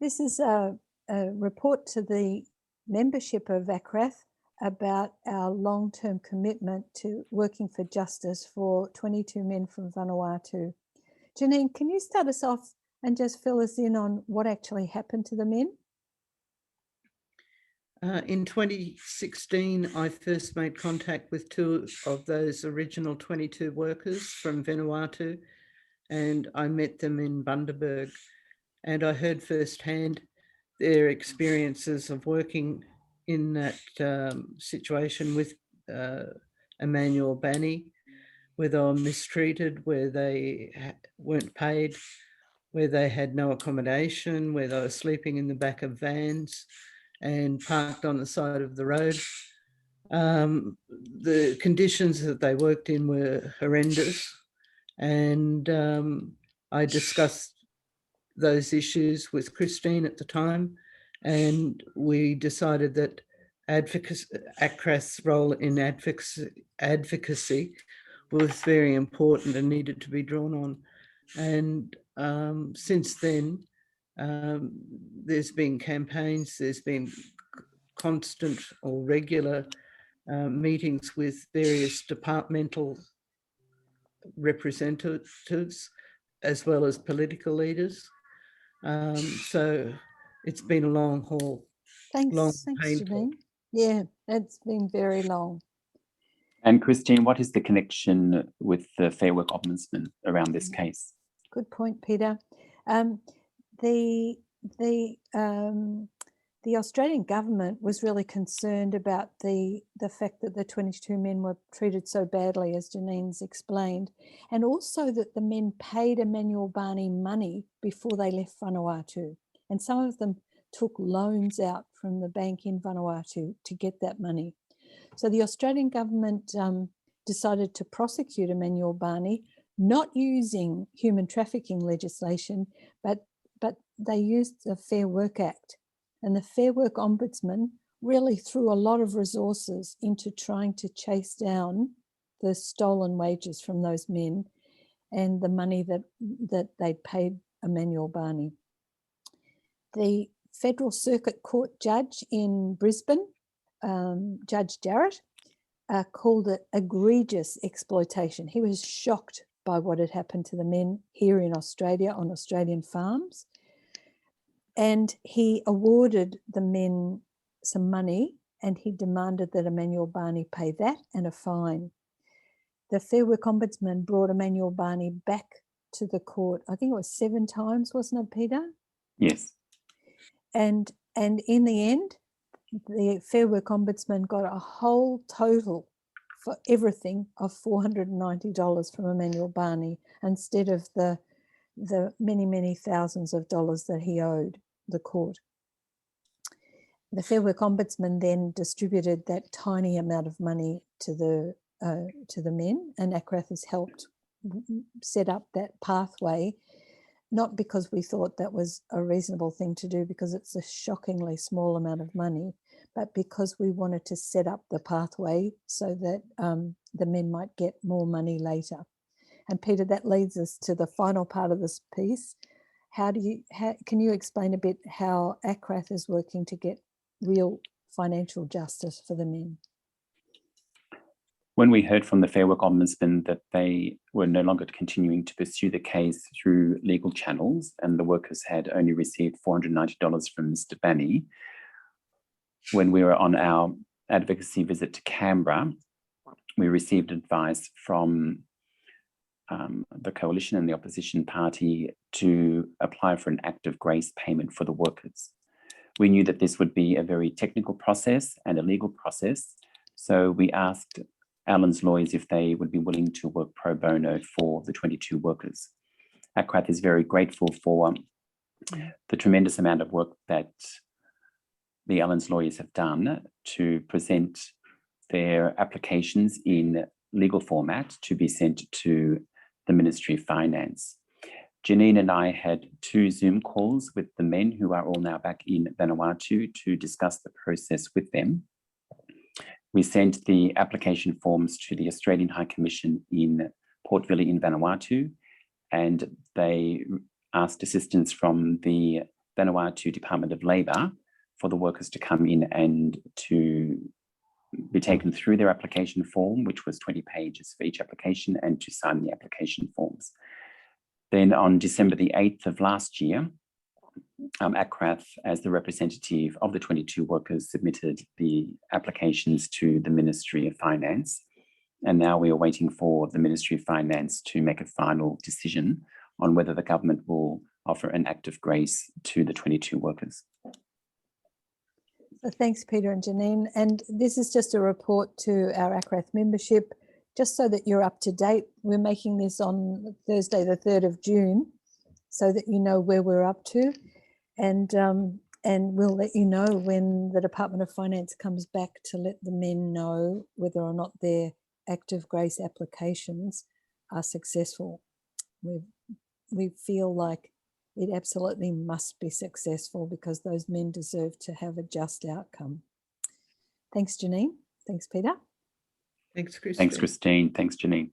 This is a report to the membership of ACRATH about our long-term commitment to working for justice for 22 men from Vanuatu. Janine, can you start us off and just fill us in on what actually happened to the men? In 2016, I first made contact with 2 of those original 22 workers from Vanuatu, and I met them in Bundaberg, and I heard firsthand their experiences of working in that situation with Emmanuel Bani, where they were mistreated, where they weren't paid, where they had no accommodation, where they were sleeping in the back of vans and parked on the side of the road. The conditions that they worked in were horrendous, and I discussed those issues with Christine at the time, and we decided that ACRATH's role in advocacy was very important and needed to be drawn on. And since then, there's been campaigns, there's been constant or regular meetings with various departmental representatives as well as political leaders. So it's been a long haul. Thanks, Janine. Yeah, it's been very long. And Christine, what is the connection with the Fair Work Ombudsman around this case? Good point, Peter. The Australian government was really concerned about the fact that the 22 men were treated so badly, as Janine's explained, and also that the men paid Emmanuel Bani money before they left Vanuatu. And some of them took loans out from the bank in Vanuatu to get that money. So the Australian government decided to prosecute Emmanuel Bani, not using human trafficking legislation, but they used the Fair Work Act. And the Fair Work Ombudsman really threw a lot of resources into trying to chase down the stolen wages from those men and the money that they paid Emmanuel Bani. The Federal Circuit Court judge in Brisbane, Judge Jarrett, called it egregious exploitation. He was shocked by what had happened to the men here in Australia on Australian farms. And he awarded the men some money, and he demanded that Emmanuel Bani pay that and a fine. The Fair Work Ombudsman brought Emmanuel Bani back to the court. I think it was 7 times, wasn't it, Peter? Yes. And in the end, the Fair Work Ombudsman got a whole total for everything of $490 from Emmanuel Bani instead of the many, many thousands of dollars that he owed the court. The Fair Work Ombudsman then distributed that tiny amount of money to the men, and ACRATH has helped set up that pathway, not because we thought that was a reasonable thing to do because it's a shockingly small amount of money, but because we wanted to set up the pathway so that the men might get more money later. And Peter, that leads us to the final part of this piece. Can you explain a bit how ACRATH is working to get real financial justice for the men? When we heard from the Fair Work Ombudsman that they were no longer continuing to pursue the case through legal channels and the workers had only received $490 from Mr. Bani, when we were on our advocacy visit to Canberra, we received advice from the coalition and the opposition party to apply for an act of grace payment for the workers. We knew that this would be a very technical process and a legal process, so we asked Alan's lawyers if they would be willing to work pro bono for the 22 workers. ACRATH is very grateful for the tremendous amount of work that the Alan's lawyers have done to present their applications in legal format to be sent to the Ministry of Finance. Janine and I had 2 Zoom calls with the men who are all now back in Vanuatu to discuss the process with them. We sent the application forms to the Australian High Commission in Port Vila in Vanuatu, and they asked assistance from the Vanuatu Department of Labour for the workers to come in and to be taken through their application form, which was 20 pages for each application, and to sign the application forms. Then on December the 8th of last year, ACRATH, as the representative of the 22 workers, submitted the applications to the Ministry of Finance. And now we are waiting for the Ministry of Finance to make a final decision on whether the government will offer an act of grace to the 22 workers. So thanks, Peter and Janine. And this is just a report to our ACRATH membership, just so that you're up to date. We're making this on Thursday, the 3rd of June, so that you know where we're up to. And we'll let you know when the Department of Finance comes back to let the men know whether or not their act of grace applications are successful. We feel like it absolutely must be successful because those men deserve to have a just outcome. Thanks, Janine. Thanks, Peter. Thanks, Christine. Thanks, Christine. Thanks, Janine.